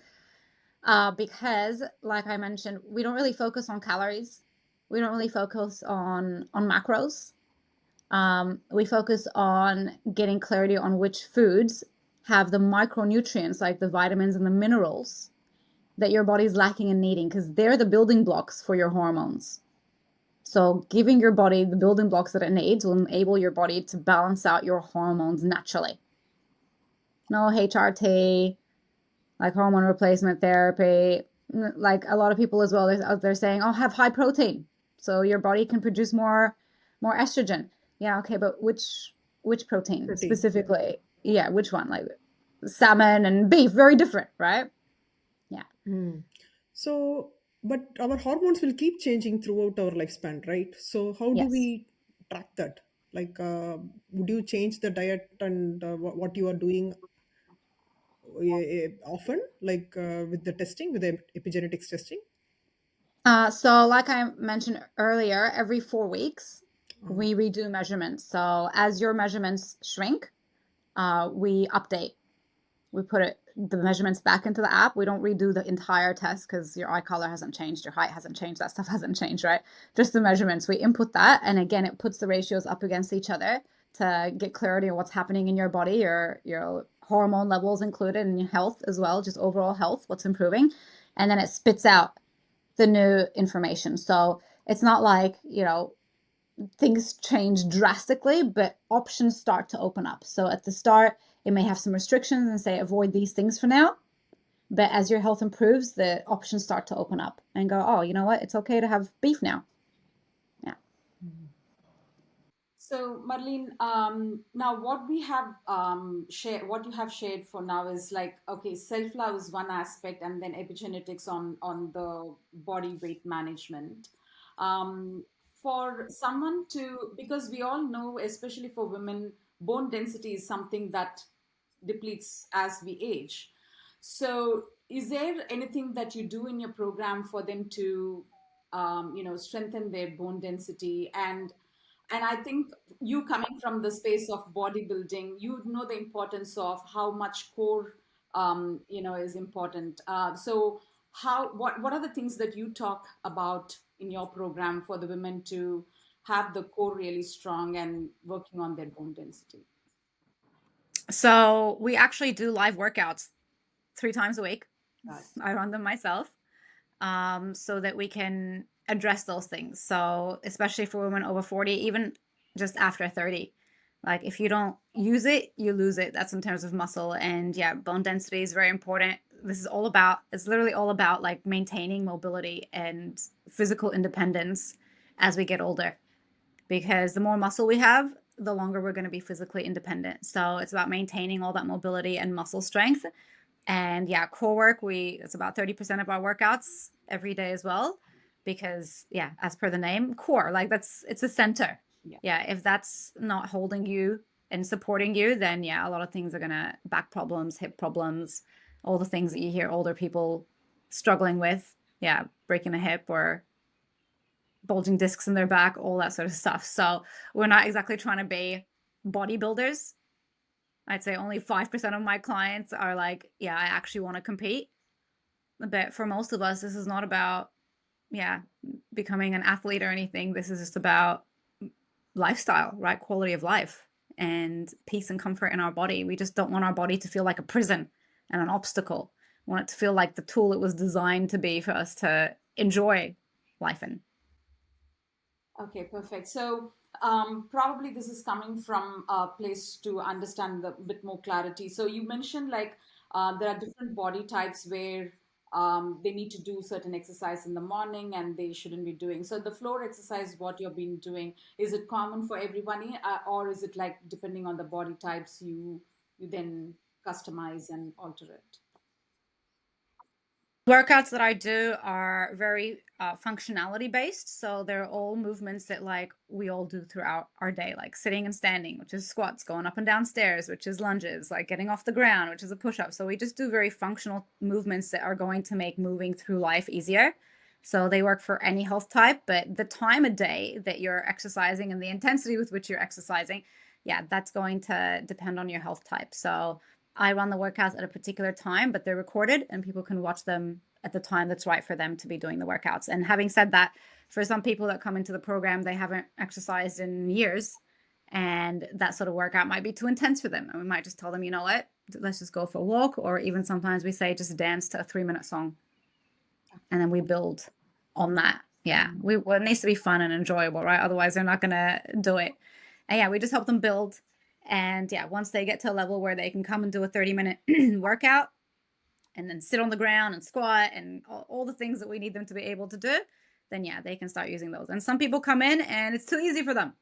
Because, like I mentioned, we don't really focus on calories. We don't really focus on macros. We focus on getting clarity on which foods have the micronutrients, like the vitamins and the minerals that your body's lacking and needing, because they're the building blocks for your hormones. So, giving your body the building blocks that it needs will enable your body to balance out your hormones naturally. No HRT, like hormone replacement therapy. Like a lot of people as well, they're saying, "Oh, have high protein, so your body can produce more estrogen." Yeah, okay, but which protein Protein, yeah. specifically? Yeah, which one? Like salmon and beef, very different, right? Yeah. Mm. So, but our hormones will keep changing throughout our lifespan, right? So, how do Yes. we track that? Like, would you change the diet and what you are doing often, like with the testing, with the epigenetics testing? So like I mentioned earlier, every 4 weeks Uh, we redo measurements. So as your measurements shrink, we update. We put the measurements back into the app. We don't redo the entire test because your eye color hasn't changed, your height hasn't changed, that stuff hasn't changed, right? Just the measurements. We input that, and again, it puts the ratios up against each other to get clarity on what's happening in your body, your hormone levels included, and your health as well, just overall health, what's improving, and then it spits out the new information. So it's not like things change drastically, but options start to open up. So at the start, it may have some restrictions and say avoid these things for now. But as your health improves, the options start to open up and go, oh, you know what? It's okay to have beef now. Yeah. So, Marleen, now what we have shared, what you have shared for now is like, okay, self love is one aspect, and then epigenetics on the body weight management. Um, for someone to, because we all know, especially for women, bone density is something that depletes as we age. So, is there anything that you do in your program for them to, strengthen their bone density? And And I think you coming from the space of bodybuilding, you know the importance of how much core, is important. So what are the things that you talk about in your program for the women to have the core really strong and working on their bone density? So we actually do live workouts 3 times a week. Right. I run them myself, so that we can address those things. So especially for women over 40, even just after 30, like if you don't use it, you lose it. That's in terms of muscle. And yeah, bone density is very important. This is all about, it's literally all about like maintaining mobility and physical independence as we get older, because the more muscle we have, the longer we're going to be physically independent. So it's about maintaining all that mobility and muscle strength. And yeah, core work, it's about 30% of our workouts every day as well. Because yeah, as per the name, core, like it's a center. Yeah. Yeah, if that's not holding you and supporting you, then yeah, a lot of things are gonna, back problems, hip problems, all the things that you hear older people struggling with. Yeah, breaking a hip or bulging discs in their back, all that sort of stuff. So we're not exactly trying to be bodybuilders. I'd say only 5% of my clients are like, yeah, I actually want to compete. But for most of us, this is not about, yeah, becoming an athlete or anything. This is just about lifestyle, right? Quality of life and peace and comfort in our body. We just don't want our body to feel like a prison and an obstacle. We want it to feel like the tool it was designed to be for us to enjoy life in. Okay, perfect. So probably this is coming from a place to understand the bit more clarity. So you mentioned like there are different body types where they need to do certain exercise in the morning and they shouldn't be doing. So the floor exercise, what you've been doing, is it common for everybody, or is it like depending on the body types you then customize and alter it? Workouts that I do are very functionality based. So they're all movements that like we all do throughout our day, like sitting and standing, which is squats, going up and down stairs, which is lunges, like getting off the ground, which is a push up. So we just do very functional movements that are going to make moving through life easier. So they work for any health type, but the time of day that you're exercising and the intensity with which you're exercising, yeah, that's going to depend on your health type. So I run the workouts at a particular time, but they're recorded and people can watch them at the time that's right for them to be doing the workouts. And having said that, for some people that come into the program, they haven't exercised in years, and that sort of workout might be too intense for them. And we might just tell them, you know what, let's just go for a walk. Or even sometimes we say, just dance to a 3-minute song. And then we build on that. Yeah. Well, it needs to be fun and enjoyable, right? Otherwise, they're not going to do it. And yeah, we just help them build. And yeah, once they get to a level where they can come and do a 30-minute workout and then sit on the ground and squat and all the things that we need them to be able to do, then yeah, they can start using those. And some people come in and it's too easy for them.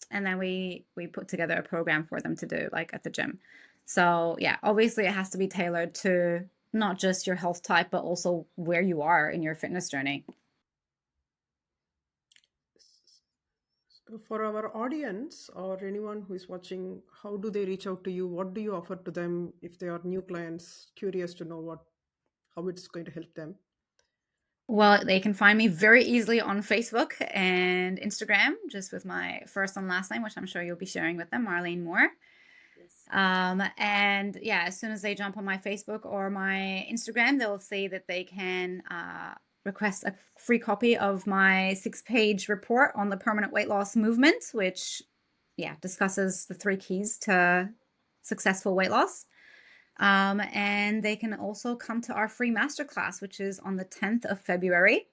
And then we put together a program for them to do, like at the gym. So yeah, obviously it has to be tailored to not just your health type, but also where you are in your fitness journey. So for our audience or anyone who is watching, how do they reach out to you? What do you offer to them if they are new clients, curious to know how it's going to help them? Well, they can find me very easily on Facebook and Instagram, just with my first and last name, which I'm sure you'll be sharing with them, Marleen Mour. Yes. And yeah, as soon as they jump on my Facebook or my Instagram, they'll see that they can request a free copy of my 6-page report on the permanent weight loss movement, which yeah, discusses the 3 keys to successful weight loss. And they can also come to our free masterclass, which is on the 10th of February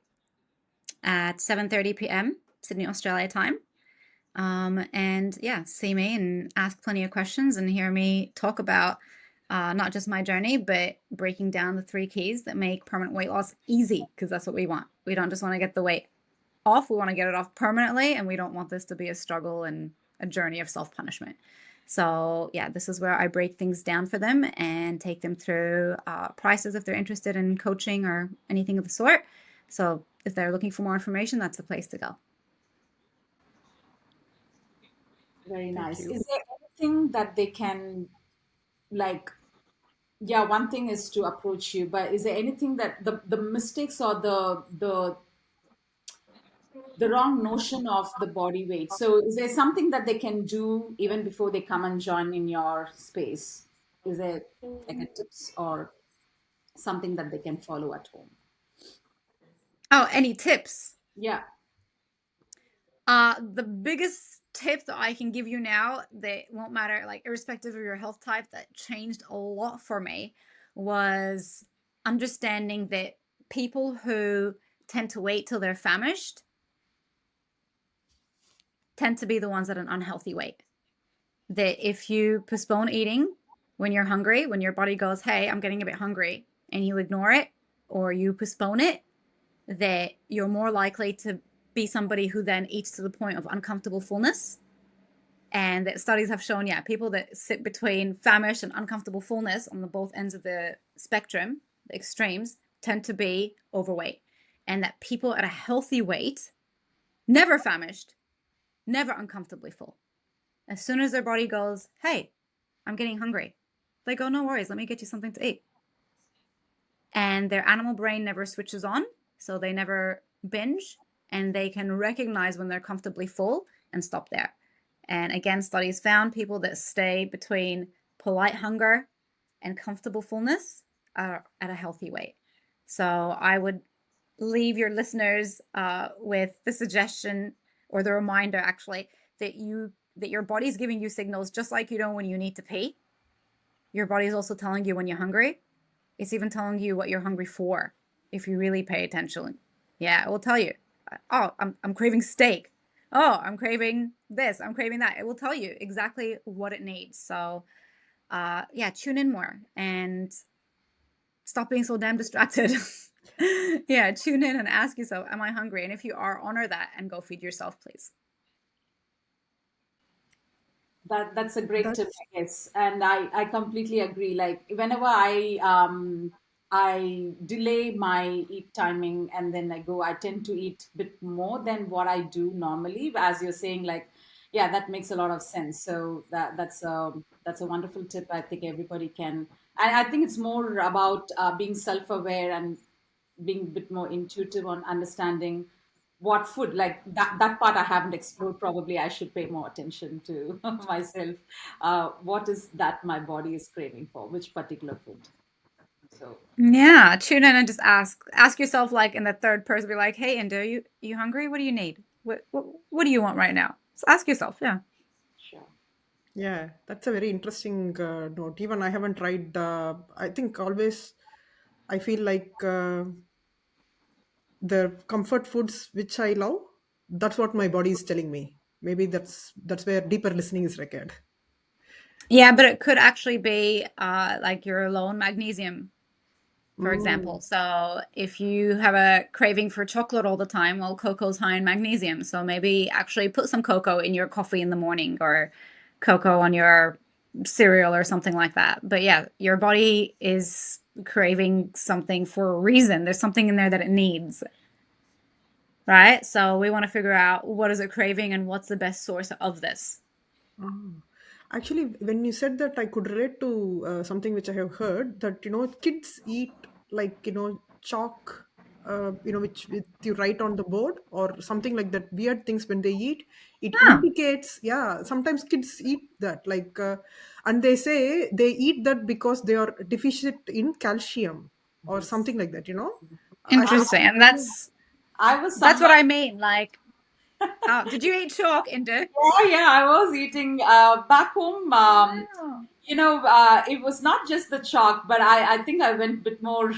at 7:30 p.m. Sydney, Australia time. And yeah, see me and ask plenty of questions and hear me talk about not just my journey, but breaking down the 3 keys that make permanent weight loss easy, because that's what we want. We don't just want to get the weight off, we want to get it off permanently, and we don't want this to be a struggle and a journey of self-punishment. So yeah, this is where I break things down for them and take them through prices if they're interested in coaching or anything of the sort. So if they're looking for more information, that's the place to go. Very Thank nice. you. Is there anything that they can like? Yeah, one thing is to approach you, but is there anything that the mistakes or the the wrong notion of the body weight. So is there something that they can do even before they come and join in your space? Is there like a tips or something that they can follow at home? Oh, any tips? Yeah. The biggest tip that I can give you now that won't matter, like irrespective of your health type, that changed a lot for me was understanding that people who tend to wait till they're famished tend to be the ones at an unhealthy weight. That if you postpone eating when you're hungry, when your body goes, hey, I'm getting a bit hungry, and you ignore it or you postpone it, that you're more likely to be somebody who then eats to the point of uncomfortable fullness. And that studies have shown, yeah, people that sit between famish and uncomfortable fullness on the both ends of the spectrum, the extremes, tend to be overweight. And that people at a healthy weight, never famished, never uncomfortably full. As soon as their body goes, hey, I'm getting hungry, they go, no worries, let me get you something to eat. And their animal brain never switches on, so they never binge, and they can recognize when they're comfortably full and stop there. And again, studies found people that stay between polite hunger and comfortable fullness are at a healthy weight. So I would leave your listeners with the suggestion, or the reminder actually, that your body's giving you signals, just like you know when you need to pee. Your body is also telling you when you're hungry. It's even telling you what you're hungry for if you really pay attention. Yeah, it will tell you. Oh, I'm craving steak. Oh, I'm craving this. I'm craving that. It will tell you exactly what it needs. So, yeah, tune in more and stop being so damn distracted. Yeah, tune in and ask yourself, am I hungry? And if you are, honor that and go feed yourself, please. That's a great tip, That's I guess, and I completely agree. Like whenever I delay my eat timing and then I go, I tend to eat a bit more than what I do normally. As you're saying, like, yeah, that makes a lot of sense. So that's a wonderful tip. I think everybody can, and I think it's more about being self-aware and being a bit more intuitive on understanding what food, like that part I haven't explored. Probably I should pay more attention to myself. What is that my body is craving for, which particular food? So Yeah, tune in and just ask yourself, like in the third person, be like, hey, Indo, you hungry? What do you need? What do you want right now? Just ask yourself. Yeah. sure. yeah, that's a very interesting note. Even I haven't tried. I think always I feel like the comfort foods which I love. That's what my body is telling me. Maybe that's where deeper listening is required. Yeah, but it could actually be like you're low on magnesium, for Mm. example. So if you have a craving for chocolate all the time, well, cocoa's high in magnesium. So maybe actually put some cocoa in your coffee in the morning, or cocoa on your cereal or something like that. But yeah, your body is craving something for a reason. There's something in there that it needs, right? So we want to figure out what is it craving and what's the best source of this. Ah. Actually, when you said that, I could relate to something which I have heard that kids eat like chalk, which you write on the board or something like that. Weird things when they eat, it Oh, indicates. Yeah, sometimes kids eat that and they say they eat that because they are deficient in calcium or Yes. something like that. I have. interesting. And I was that's what someone. I mean. Like, oh, did you eat chalk, Indo? Yeah, yeah, I was eating back home. Wow. It was not just the chalk, but I think I went a bit more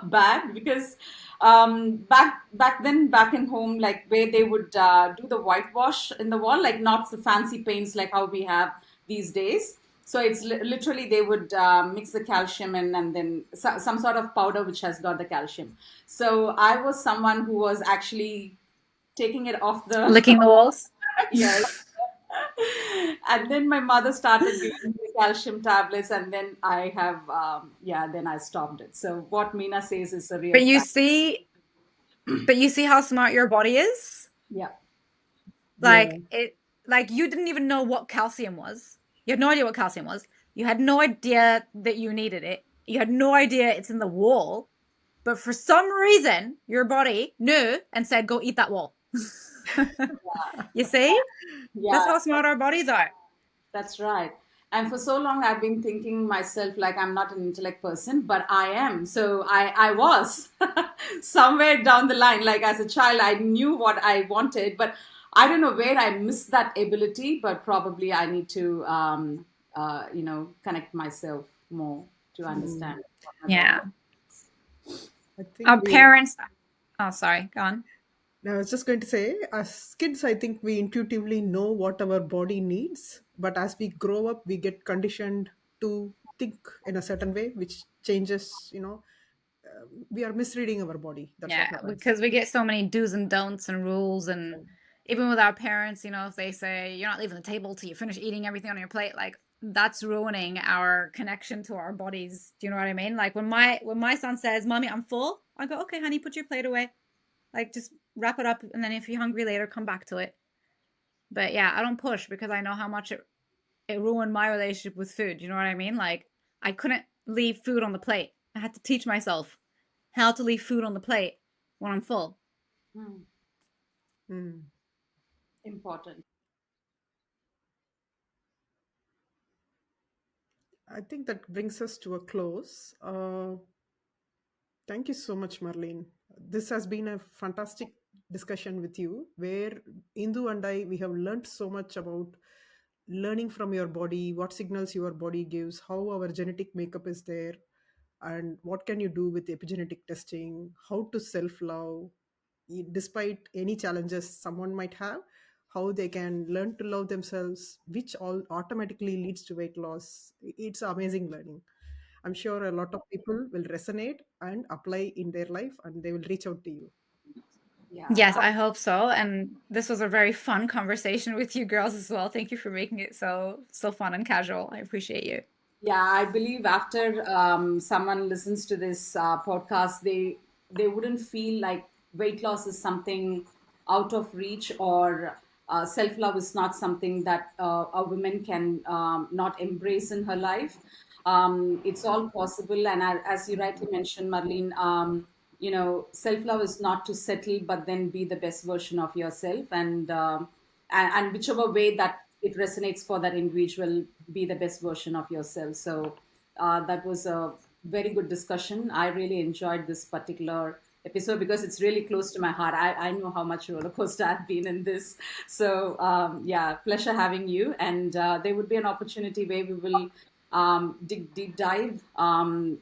bad because back then, back in home, like where they would do the whitewash in the wall, like not the fancy paints like how we have these days. So it's literally they would mix the calcium in and then some sort of powder which has got the calcium. So I was someone who was actually taking it off the Licking the walls. yes. And then my mother started giving me calcium tablets, and then I have, then I stopped it. So what Meena says is a real But you fact. see, but you see how smart your body is? Yeah, Yeah. Like you didn't even know what calcium was. You had no idea what calcium was. You had no idea that you needed it. You had no idea it's in the wall. But for some reason, your body knew and said, go eat that wall. You see? That's Yeah, how smart our bodies are. that's right. And for so long, I've been thinking myself like I'm not an intellect person, but I am. So I was somewhere down the line. Like as a child, I knew what I wanted, but I don't know where I missed that ability. But probably I need to, connect myself more to Mm. understand what my body. Yeah. I think Our parents. Oh, sorry. Go on. I was just going to say, as kids, I think we intuitively know what our body needs, but as we grow up, we get conditioned to think in a certain way, which changes, we are misreading our body. That's what Yeah, happens. because we get so many do's and don'ts and rules, and even with our parents, if they say you're not leaving the table till you finish eating everything on your plate, like that's ruining our connection to our bodies. Do you know what I mean? Like when my son says, "Mommy, I'm full," I go, "Okay, honey, put your plate away. Like just wrap it up, and then if you're hungry later, come back to it." But yeah, I don't push because I know how much it ruined my relationship with food. You know what I mean? Like I couldn't leave food on the plate. I had to teach myself how to leave food on the plate when I'm full. Hmm, Mm. important. I think that brings us to a close. Thank you so much, Marlene. This has been a fantastic discussion with you, where Indu and I, we have learned so much about learning from your body, what signals your body gives, how our genetic makeup is there, and what can you do with epigenetic testing, how to self-love, despite any challenges someone might have, how they can learn to love themselves, which all automatically leads to weight loss. It's amazing learning. I'm sure a lot of people will resonate and apply in their life, and they will reach out to you. Yeah. Yes, I hope so. And this was a very fun conversation with you girls as well. Thank you for making it so fun and casual. I appreciate you. Yeah, I believe after someone listens to this podcast, they wouldn't feel like weight loss is something out of reach, or self love is not something that a woman can not embrace in her life. It's all possible, and as you rightly mentioned, Marlene, self love is not to settle, but then be the best version of yourself, and whichever way that it resonates for that individual, be the best version of yourself. So that was a very good discussion. I really enjoyed this particular episode because it's really close to my heart. I know how much roller coaster I've been in this. So yeah, pleasure having you. And there would be an opportunity where we will dig deep dive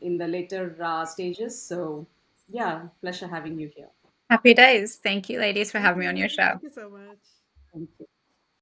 in the later stages. So yeah, pleasure having you here. Happy days. Thank you, ladies, for Thank having me on your you. show. Thank you so much. Thank you.